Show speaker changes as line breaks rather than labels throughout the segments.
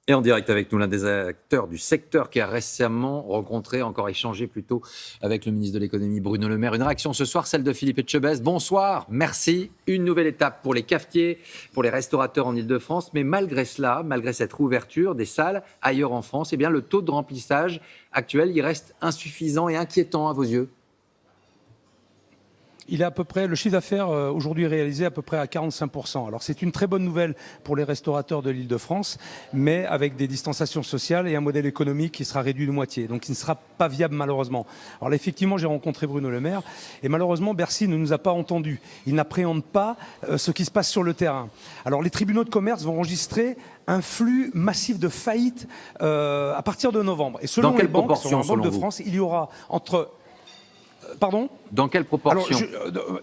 Et en direct avec nous, l'un des acteurs du secteur qui a récemment rencontré, encore échangé plutôt avec le ministre de l'économie Bruno Le Maire. Une réaction ce soir, celle de Philippe Etchebest. Bonsoir, merci. Une nouvelle étape pour les cafetiers, pour les restaurateurs en Ile-de-France. Mais malgré cela, malgré cette réouverture des salles ailleurs en France, eh bien, le taux de remplissage actuel, il reste insuffisant et inquiétant à vos yeux.
Il est à peu près, le chiffre d'affaires aujourd'hui réalisé à peu près à 45%. Alors c'est une très bonne nouvelle pour les restaurateurs de l'Île-de-France, mais avec des distanciations sociales et un modèle économique qui sera réduit de moitié. Donc il ne sera pas viable malheureusement. Alors là, effectivement, j'ai rencontré Bruno Le Maire et malheureusement Bercy ne nous a pas entendus. Il n'appréhende pas ce qui se passe sur le terrain. Alors les tribunaux de commerce vont enregistrer un flux massif de faillites à partir de novembre. Et selon les banques, selon la Banque de France, il y aura entre... Pardon ?
Dans quelle proportion ?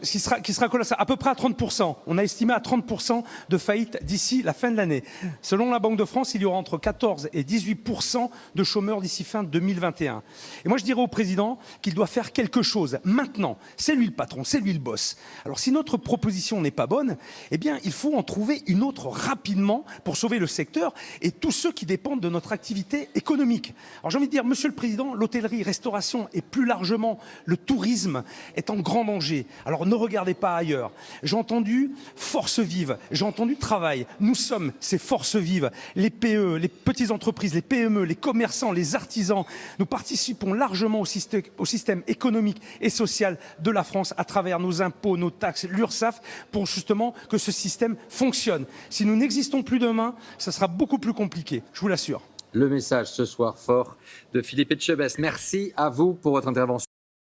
Qui sera colossal, à peu près à 30%. On a estimé à 30% de faillite d'ici la fin de l'année. Selon la Banque de France, il y aura entre 14 et 18% de chômeurs d'ici fin 2021. Et moi, je dirais au président qu'il doit faire quelque chose maintenant. C'est lui le patron, c'est lui le boss. Alors, si notre proposition n'est pas bonne, eh bien, il faut en trouver une autre rapidement pour sauver le secteur et tous ceux qui dépendent de notre activité économique. Alors, j'ai envie de dire, Monsieur le Président, l'hôtellerie, restauration et plus largement le tourisme est en grand danger. Alors ne regardez pas ailleurs. J'ai entendu force vive, j'ai entendu travail. Nous sommes ces forces vives, les PE, les petites entreprises, les PME, les commerçants, les artisans. Nous participons largement au système économique et social de la France à travers nos impôts, nos taxes, l'URSSAF, pour justement que ce système fonctionne. Si nous n'existons plus demain, ça sera beaucoup plus compliqué, je vous l'assure.
Le message ce soir fort de Philippe Etchebest. Merci à vous pour votre intervention.